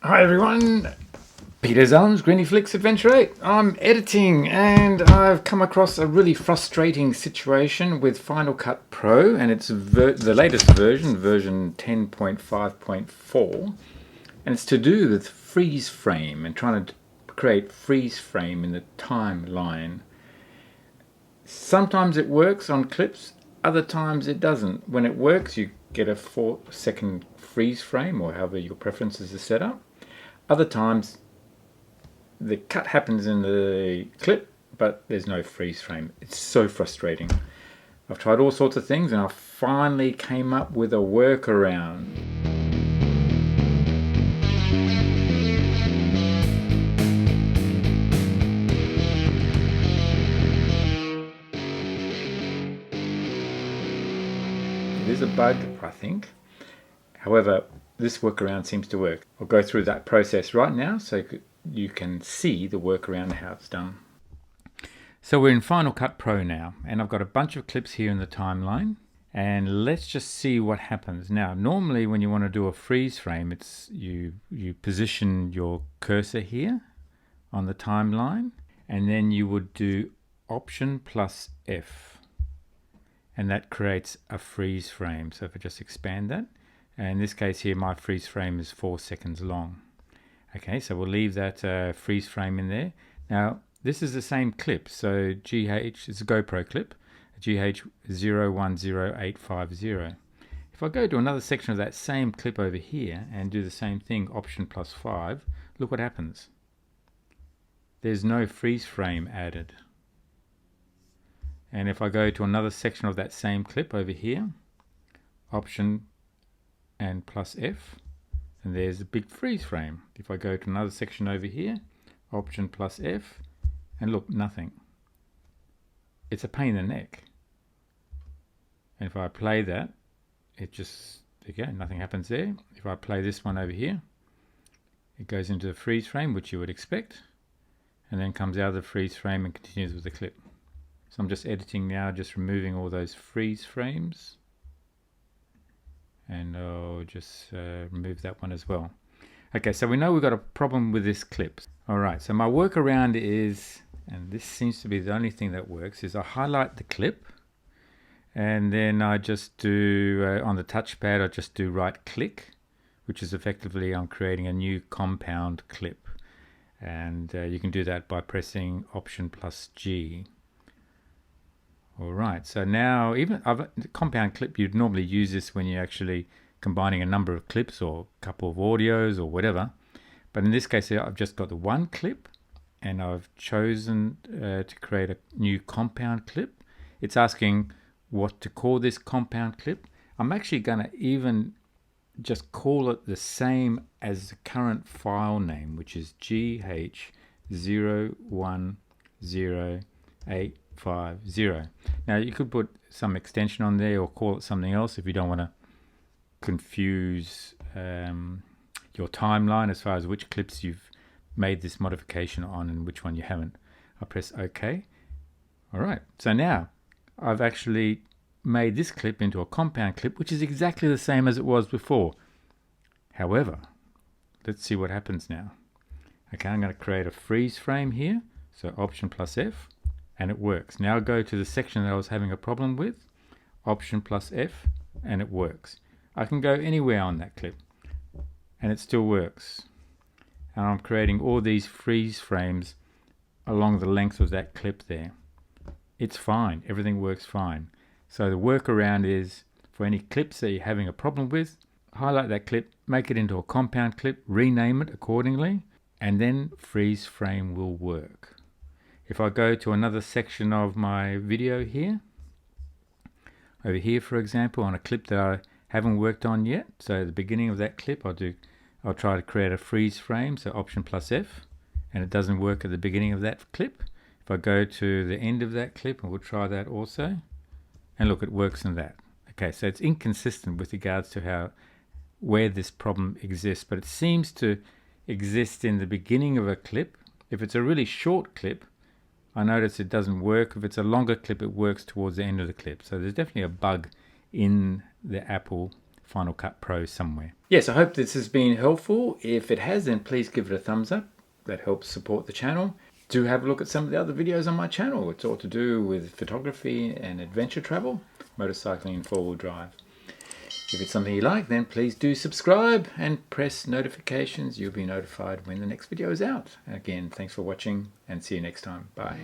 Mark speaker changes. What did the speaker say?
Speaker 1: Hi everyone, Peter's Arms, Griniflix Adventure 8. I'm editing and I've come across a really frustrating situation with Final Cut Pro, and it's the latest version 10.5.4, and it's to do with freeze frame and trying to create freeze frame in the timeline. Sometimes it works on clips, other times it doesn't. When it works, you get a 4-second freeze frame, or however your preferences are set up. Other times the cut happens in the clip, but there's no freeze frame. It's so frustrating. I've tried all sorts of things and I finally came up with a workaround. It is a bug, I think. However, this workaround seems to work. I'll go through that process right now so you can see the workaround and how it's done. So we're in Final Cut Pro now, and I've got a bunch of clips here in the timeline, and let's just see what happens. Now, normally when you want to do a freeze frame, it's you position your cursor here on the timeline, and then you would do Option plus F, and that creates a freeze frame. So if I just expand that, and in this case here, my freeze frame is 4 seconds long. Okay, so we'll leave that freeze frame in there. Now, this is the same clip, so GH, it's a GoPro clip, GH010850. If I go to another section of that same clip over here and do the same thing, Option plus 5, look what happens. There's no freeze frame added. And if I go to another section of that same clip over here, Option and plus F, and there's a big freeze frame. If I go to another section over here, Option plus F, and look, nothing. It's a pain in the neck. And if I play that, it just, again, nothing happens there. If I play this one over here, it goes into the freeze frame, which you would expect, and then comes out of the freeze frame and continues with the clip. So I'm just editing now, just removing all those freeze frames. And I'll just remove that one as well. Okay, so we know we've got a problem with this clip. Alright, so my workaround is, and this seems to be the only thing that works, is I highlight the clip, and then I just do, on the touchpad, I just do right click, which is effectively I'm creating a new compound clip. And you can do that by pressing Option plus G. Alright, so now even the compound clip, you'd normally use this when you're actually combining a number of clips or a couple of audios or whatever. But in this case, I've just got the one clip and I've chosen to create a new compound clip. It's asking what to call this compound clip. I'm actually going to even just call it the same as the current file name, which is GH010850. Now you could put some extension on there or call it something else if you don't want to confuse your timeline as far as which clips you've made this modification on and which one you haven't. I press OK. Alright, so now I've actually made this clip into a compound clip, which is exactly the same as it was before. However, let's see what happens now. Okay, I'm going to create a freeze frame here, so Option plus F, and it works. Now I go to the section that I was having a problem with, Option plus F, and it works. I can go anywhere on that clip and it still works. And I'm creating all these freeze frames along the length of that clip there. It's fine, everything works fine. So the workaround is, for any clips that you're having a problem with, highlight that clip, make it into a compound clip, rename it accordingly, and then freeze frame will work. If I go to another section of my video here, over here for example, on a clip that I haven't worked on yet, so at the beginning of that clip I'll try to create a freeze frame, so Option plus F, and it doesn't work at the beginning of that clip. If I go to the end of that clip, and we'll try that also, and look, it works in that. Okay, so it's inconsistent with regards to where this problem exists, but it seems to exist in the beginning of a clip. If it's a really short clip, I notice it doesn't work. If it's a longer clip, it works towards the end of the clip. So there's definitely a bug in the Apple Final Cut Pro somewhere. Yes, I hope this has been helpful. If it has, then please give it a thumbs up. That helps support the channel. Do have a look at some of the other videos on my channel. It's all to do with photography and adventure travel, motorcycling and four-wheel drive. If it's something you like, then please do subscribe and press notifications. You'll be notified when the next video is out. Again, thanks for watching and see you next time. Bye.